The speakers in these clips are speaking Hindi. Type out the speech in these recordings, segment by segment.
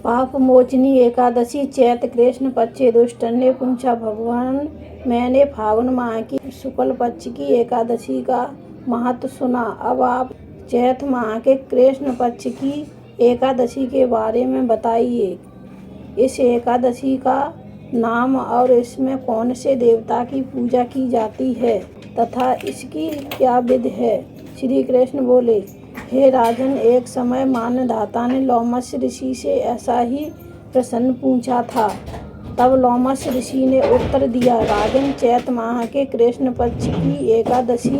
पाप मोचनी एकादशी चैत कृष्ण पक्ष युधिष्ठिर ने पूछा, भगवान, मैंने फागुन माह की शुक्ल पक्ष की एकादशी का महत्व सुना। अब आप चैत माह के कृष्ण पक्ष की एकादशी के बारे में बताइए। इस एकादशी का नाम और इसमें कौन से देवता की पूजा की जाती है तथा इसकी क्या विधि है। श्री कृष्ण बोले, हे राजन, एक समय मान्यधाता ने लोमश ऋषि से ऐसा ही प्रश्न पूछा था। तब लोमश ऋषि ने उत्तर दिया, राजन, चैत माह के कृष्ण पक्ष की एकादशी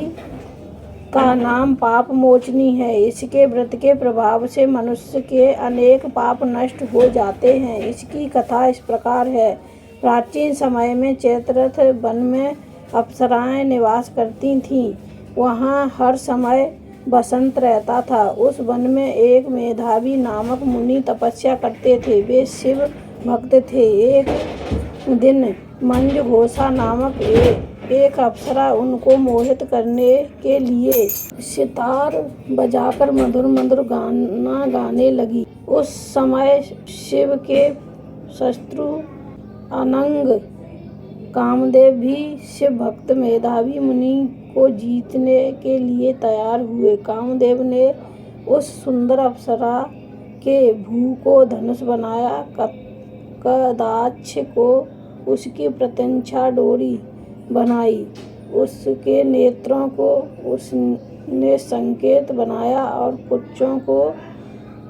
का नाम पाप मोचनी है। इसके व्रत के प्रभाव से मनुष्य के अनेक पाप नष्ट हो जाते हैं। इसकी कथा इस प्रकार है। प्राचीन समय में चैत्रथ वन में अप्सराएं निवास करती थीं। वहाँ हर समय बसंत रहता था। उस वन में एक मेधावी नामक मुनि तपस्या करते थे। वे शिव भक्त थे। एक दिन मंजघोषा नामक एक अप्सरा उनको मोहित करने के लिए सितार बजाकर मधुर मधुर गाना गाने लगी। उस समय शिव के शत्रु अनंग कामदेव भी शिव भक्त मेधावी मुनि को जीतने के लिए तैयार हुए। कामदेव ने उस सुंदर अप्सरा के भ्रू को धनुष बनाया, कदाक्ष को उसकी प्रत्यंचा डोरी बनाई, उसके नेत्रों को उसने संकेत बनाया और कुच्चों को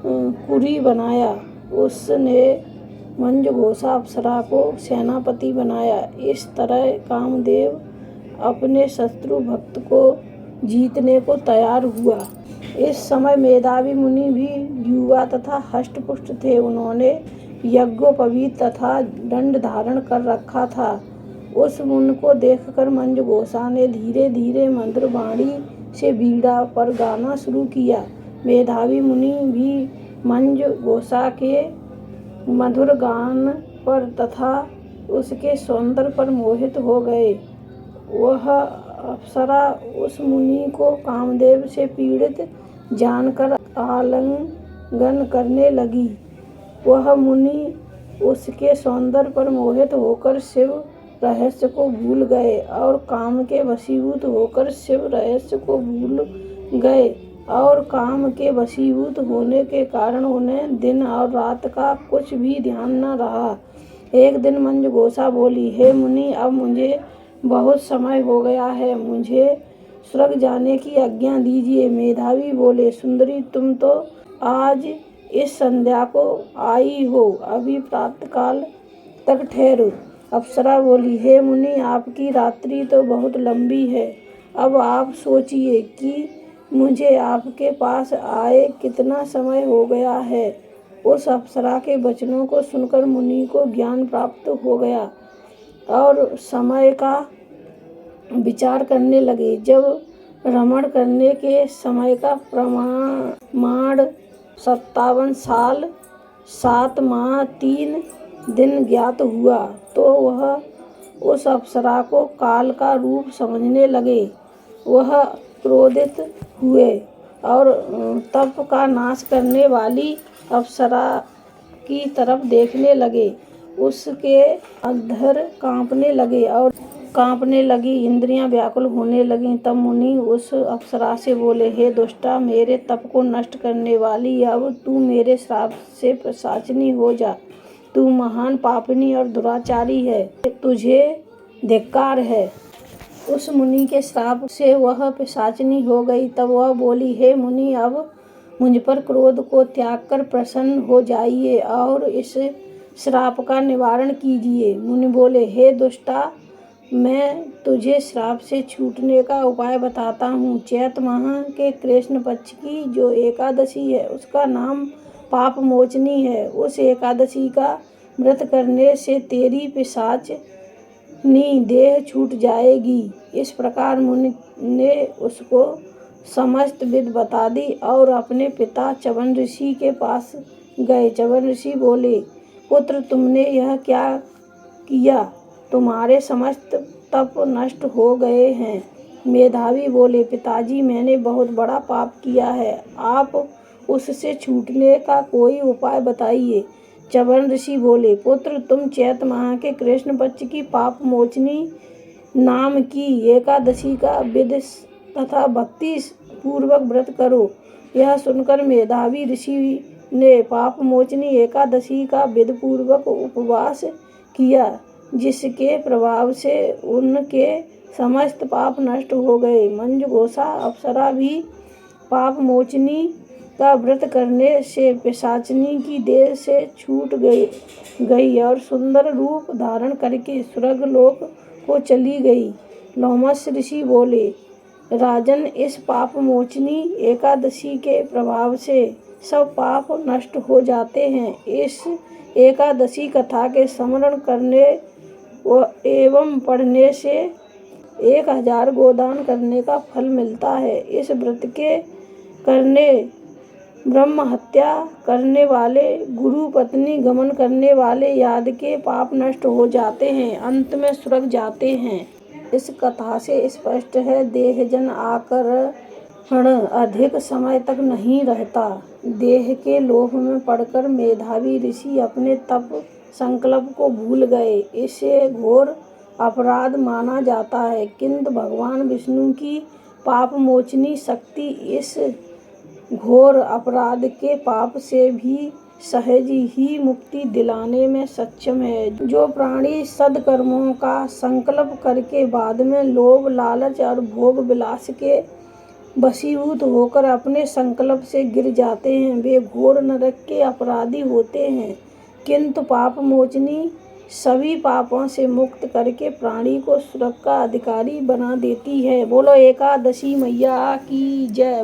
कुरी बनाया। उसने मंजघोषा अप्सरा को सेनापति बनाया। इस तरह कामदेव अपने शत्रु भक्त को जीतने को तैयार हुआ। इस समय मेधावी मुनि भी युवा तथा हष्टपुष्ट थे। उन्होंने यज्ञोपवीत तथा दंड धारण कर रखा था। उस मुनि को देखकर मंजघोषा ने धीरे धीरे मधुर वाणी से वीणा पर गाना शुरू किया। मेधावी मुनि भी मंजघोषा के मधुर गान पर तथा उसके सौंदर्य पर मोहित हो गए। वह अप्सरा उस मुनि को कामदेव से पीड़ित जानकर आलिंगन करने लगी। वह मुनि उसके सौंदर्य पर मोहित होकर शिव रहस्य को भूल गए और काम के वशीभूत होकर शिव रहस्य को भूल गए और काम के वशीभूत होने के कारण उन्हें दिन और रात का कुछ भी ध्यान न रहा। एक दिन मंजघोषा बोली, हे मुनि, अब मुझे बहुत समय हो गया है, मुझे स्वर्ग जाने की आज्ञा दीजिए। मेधावी बोले, सुंदरी, तुम तो आज इस संध्या को आई हो, अभी प्रातःकाल तक ठहरो। अप्सरा बोली, हे मुनि, आपकी रात्रि तो बहुत लंबी है। अब आप सोचिए कि मुझे आपके पास आए कितना समय हो गया है। उस अप्सरा के वचनों को सुनकर मुनि को ज्ञान प्राप्त हो गया और समय का विचार करने लगे। जब रमण करने के समय का प्रमाण 57 साल 7 माह 3 दिन ज्ञात हुआ तो वह उस अप्सरा को काल का रूप समझने लगे। वह क्रोधित हुए और तप का नाश करने वाली अप्सरा की तरफ देखने लगे। उसके अधर कांपने लगी, इंद्रियां व्याकुल होने लगीं। तब मुनि उस अप्सरा से बोले, हे दुष्टा, मेरे तप को नष्ट करने वाली, अब तू मेरे श्राप से पिशाचिनी हो जा। तू महान पापिनी और दुराचारी है, तुझे धिक्कार है। उस मुनि के श्राप से वह पिशाचिनी हो गई। तब वह बोली, हे मुनि, अब मुझ पर क्रोध को त्याग कर प्रसन्न हो जाइए और इस श्राप का निवारण कीजिए। मुनि बोले, हे दुष्टा, मैं तुझे श्राप से छूटने का उपाय बताता हूँ। चैत माह के कृष्ण पक्ष की जो एकादशी है उसका नाम पाप मोचनी है। उस एकादशी का व्रत करने से तेरी पिशाचनी देह छूट जाएगी। इस प्रकार मुनि ने उसको समस्त विधि बता दी और अपने पिता च्यवन ऋषि के पास गए। च्यवन ऋषि बोले, पुत्र, तुमने यह क्या किया? तुम्हारे समस्त तप नष्ट हो गए हैं। मेधावी बोले, पिताजी, मैंने बहुत बड़ा पाप किया है, आप उससे छूटने का कोई उपाय बताइए। च्यवन ऋषि बोले, पुत्र तुम चैत्र माह के कृष्ण पक्ष की पाप मोचनी नाम की एकादशी का विधि तथा भक्ति पूर्वक व्रत करो। यह सुनकर मेधावी ऋषि ने पाप मोचनी एकादशी का विधि पूर्वक उपवास किया, जिसके प्रभाव से उनके समस्त पाप नष्ट हो गए। मंजुघोषा अप्सरा भी पाप मोचनी का व्रत करने से पिशाचिनी की देह से छूट गई और सुंदर रूप धारण करके स्वर्ग लोक को चली गई। लोमस ऋषि बोले, राजन, इस पाप मोचनी एकादशी के प्रभाव से सब पाप नष्ट हो जाते हैं। इस एकादशी कथा के स्मरण करने एवं पढ़ने से 1000 गोदान करने का फल मिलता है। इस व्रत के करने ब्रह्म हत्या करने वाले, गुरु पत्नी गमन करने वाले आदि के पाप नष्ट हो जाते हैं, अंत में स्वर्ग जाते हैं। इस कथा से स्पष्ट है, देहजन आकर्षण अधिक समय तक नहीं रहता। देह के लोभ में पड़कर मेधावी ऋषि अपने तप संकल्प को भूल गए। इसे घोर अपराध माना जाता है, किंतु भगवान विष्णु की पाप मोचनी शक्ति इस घोर अपराध के पाप से भी सहज ही मुक्ति दिलाने में सक्षम है। जो प्राणी सद्कर्मों का संकल्प करके बाद में लोभ, लालच और भोग विलास के वशीभूत होकर अपने संकल्प से गिर जाते हैं, वे घोर नरक के अपराधी होते हैं। किंतु पाप मोचनी सभी पापों से मुक्त करके प्राणी को स्वर्ग का अधिकारी बना देती है। बोलो एकादशी मैया की जय।